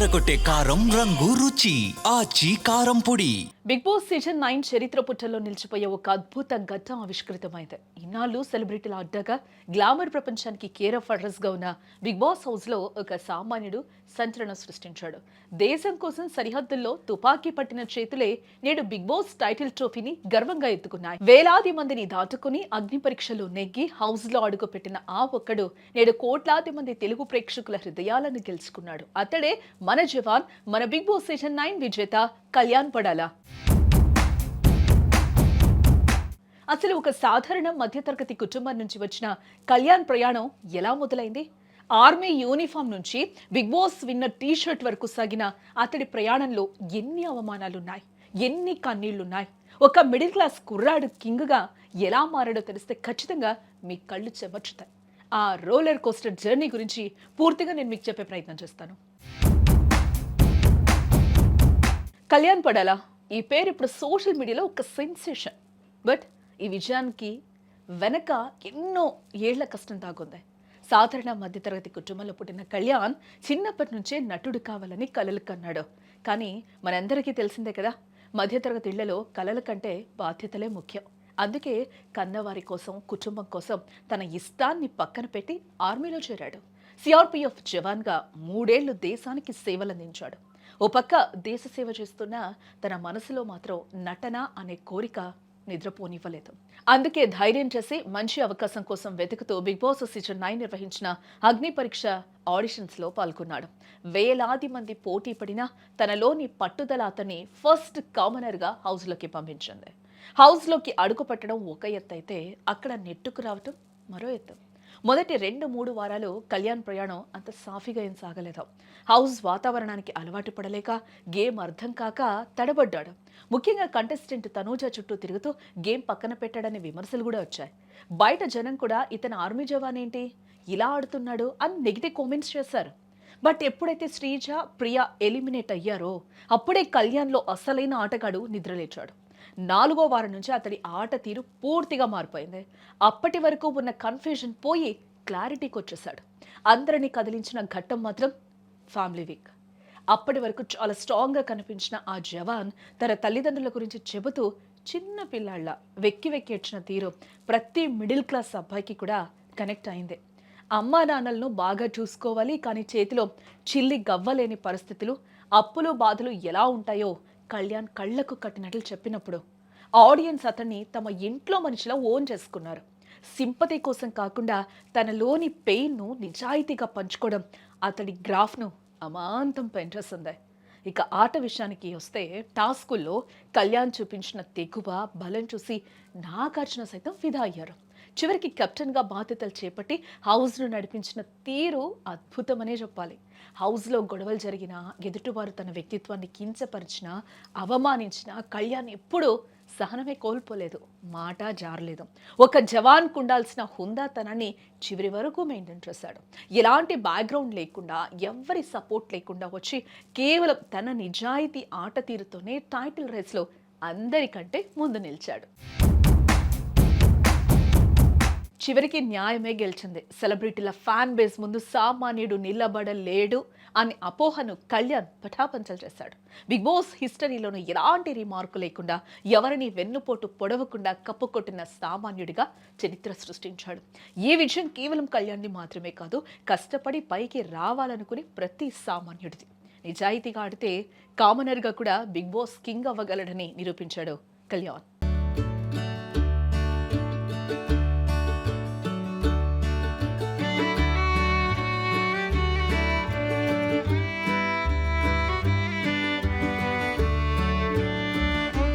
అదరగొట్టే కారం రంగు రుచి ఆచి కారం పొడి. బిగ్ బాస్ సీజన్ 9 చరిత్ర పుటల్లో నిలిచిపోయే ఒక అద్భుత ఘట్టం ఆవిష్కృతమైంది. ఇన్నాళ్ళు సెలబ్రిటీల అడ్డగా గ్లామర్ ప్రపంచానికి కేర్ ఆఫ్ అడ్రస్ గా ఉన్న బిగ్ బాస్ హౌస్ లో ఒక సామాన్యుడు సంచలనం సృష్టించాడు. దేశం కోసం సరిహద్దుల్లో తుపాకీ పట్టిన చేతులే నేడు బిగ్ బాస్ టైటిల్ ట్రోఫీని గర్వంగా ఎత్తుకున్నాయి. వేలాది మందిని దాటుకుని అగ్ని పరీక్షలు నెగ్గి హౌస్ లో అడుగుపెట్టిన ఆ ఒక్కడు నేడు కోట్లాది మంది తెలుగు ప్రేక్షకుల హృదయాలను గెలుచుకున్నాడు. అతడే మన జవాన్, మన బిగ్ బాస్ సీజన్ 9 విజేత కళ్యాణ్ పడాలా. అసలు ఒక సాధారణ మధ్యతరగతి కుటుంబం నుంచి వచ్చిన కళ్యాణ్ ప్రయాణం ఎలా మొదలైంది? ఆర్మీ యూనిఫామ్ నుంచి బిగ్ బాస్ విన్నర్ టీషర్ట్ వరకు సాగిన అతడి ప్రయాణంలో ఎన్ని అవమానాలున్నాయి, ఎన్ని కన్నీళ్లున్నాయి. ఒక మిడిల్ క్లాస్ కుర్రాడు కింగ్గా ఎలా మారాడో తెలిస్తే ఖచ్చితంగా మీ కళ్ళు చెమర్చుతాయి. ఆ రోలర్ కోస్టర్ జర్నీ గురించి పూర్తిగా నేను మీకు చెప్పే ప్రయత్నం చేస్తాను. కళ్యాణ్ పడాలా ఈ పేరు ఇప్పుడు సోషల్ మీడియాలో ఒక సెన్సేషన్. బట్ ఈ విజయానికి వెనక ఎన్నో ఏళ్ల కష్టం దాగుంది. సాధారణ మధ్యతరగతి కుటుంబంలో పుట్టిన కళ్యాణ్ చిన్నప్పటి నుంచే నటుడు కావాలని కలలు కన్నాడు. కానీ మనందరికీ తెలిసిందే కదా, మధ్యతరగతి ఇళ్లలో కలల కంటే బాధ్యతలే ముఖ్యం. అందుకే కన్నవారి కోసం, కుటుంబం కోసం తన ఇష్టాన్ని పక్కన పెట్టి ఆర్మీలో చేరాడు. సిఆర్పిఎఫ్ జవాన్గా 3 ఏళ్లు దేశానికి సేవలందించాడు. ఓ పక్క దేశ సేవ చేస్తున్న తన మనసులో మాత్రం నటన అనే కోరిక నిద్రపోనివ్వలేదు. అందుకే ధైర్యం చేసి మంచి అవకాశం కోసం వెతుకుతూ బిగ్ బాస్ సీజన్ 9 నిర్వహించిన అగ్ని పరీక్ష ఆడిషన్స్ లో పాల్గొన్నాడు. వేలాది మంది పోటీ పడినా తనలోని పట్టుదల అతన్ని ఫస్ట్ కామనర్ గా హౌస్ లోకి పంపించింది. హౌస్ లోకి అడుగు పట్టడం ఒక ఎత్తు అయితే అక్కడ నెట్టుకు రావటం మరో ఎత్తు. మొదటి 2-3 వారాలు కళ్యాణ్ ప్రయాణం అంత సాఫీగా ఏం సాగలేదు. హౌస్ వాతావరణానికి అలవాటు పడలేక, గేమ్ అర్థం కాక తడబడ్డాడు. ముఖ్యంగా కంటెస్టెంట్ తనూజ చుట్టూ తిరుగుతూ గేమ్ పక్కన పెట్టాడనే విమర్శలు కూడా వచ్చాయి. బయట జనం కూడా ఇతను ఆర్మీ జవాన్ ఏంటి ఇలా ఆడుతున్నాడు అని నెగిటివ్ కామెంట్స్ చేశారు. బట్ ఎప్పుడైతే శ్రీజ, ప్రియా ఎలిమినేట్ అయ్యారో అప్పుడే కళ్యాణ్లో అసలైన ఆటగాడు నిద్రలేచాడు. 4వ వారం నుంచి అతడి ఆట తీరు పూర్తిగా మారిపోయింది. అప్పటి వరకు ఉన్న కన్ఫ్యూజన్ పోయి క్లారిటీకి వచ్చేసాడు. అందరినీ కదిలించిన ఘట్టం మాత్రం ఫ్యామిలీ వీక్. అప్పటి వరకు చాలా స్ట్రాంగ్గా కనిపించిన ఆ జవాన్ తన తల్లిదండ్రుల గురించి చెబుతూ చిన్న పిల్లాళ్ళ వెక్కి వెక్కి ఏడ్చిన తీరు ప్రతి మిడిల్ క్లాస్ అబ్బాయికి కూడా కనెక్ట్ అయింది. అమ్మా నాన్నలను బాగా చూసుకోవాలి, కానీ చేతిలో చిల్లి గవ్వలేని పరిస్థితులు, అప్పులు బాధలు ఎలా ఉంటాయో కళ్యాణ్ కళ్లకు కట్టినట్లు చెప్పినప్పుడు ఆడియన్స్ అతన్ని తమ ఇంట్లో మనిషిలా ఓన్ చేసుకున్నారు. సింపతి కోసం కాకుండా తనలోని పెయిన్ను నిజాయితీగా పంచుకోవడం అతడి గ్రాఫ్ను అమాంతం పెంచేస్తుంది. ఇక ఆట విషయానికి వస్తే టాస్కుల్లో కళ్యాణ్ చూపించిన తెగువ, బలం చూసి నాగార్జున సైతం ఫిదా అయ్యారు. చివరికి కెప్టెన్గా బాధ్యతలు చేపట్టి హౌస్ను నడిపించిన తీరు అద్భుతమనే చెప్పాలి. హౌస్లో గొడవలు జరిగినా, ఎదుటివారు తన వ్యక్తిత్వాన్ని కించపరిచినా, అవమానించినా కళ్యాణ్ ఎప్పుడూ సహనమే కోల్పోలేదు, మాట జారలేదు. ఒక జవాన్కు ఉండాల్సిన హుందాతనాన్ని చివరి వరకు మెయింటైన్ చేశాడు. ఎలాంటి బ్యాక్గ్రౌండ్ లేకుండా, ఎవ్వరి సపోర్ట్ లేకుండా వచ్చి కేవలం తన నిజాయితీ ఆట తీరుతోనే టైటిల్ రేస్లో అందరికంటే ముందు నిలిచాడు. చివరికి న్యాయమే గెలిచింది. సెలబ్రిటీల ఫ్యాన్ బేస్ ముందు సామాన్యుడు నిలబడలేడు అనే అపోహను కళ్యాణ్ పటాపంచలు చేశాడు. బిగ్ బాస్ హిస్టరీలోనూ ఎలాంటి రిమార్కు లేకుండా, ఎవరిని వెన్నుపోటు పొడవకుండా కప్పుకొట్టిన సామాన్యుడిగా చరిత్ర సృష్టించాడు. ఈ విజయం కేవలం కళ్యాణ్ని మాత్రమే కాదు, కష్టపడి పైకి రావాలనుకునే ప్రతి సామాన్యుడిది. నిజాయితీగా ఆడితే కామనర్గా కూడా బిగ్ బాస్ కింగ్ అవ్వగలడని నిరూపించాడు కళ్యాణ్.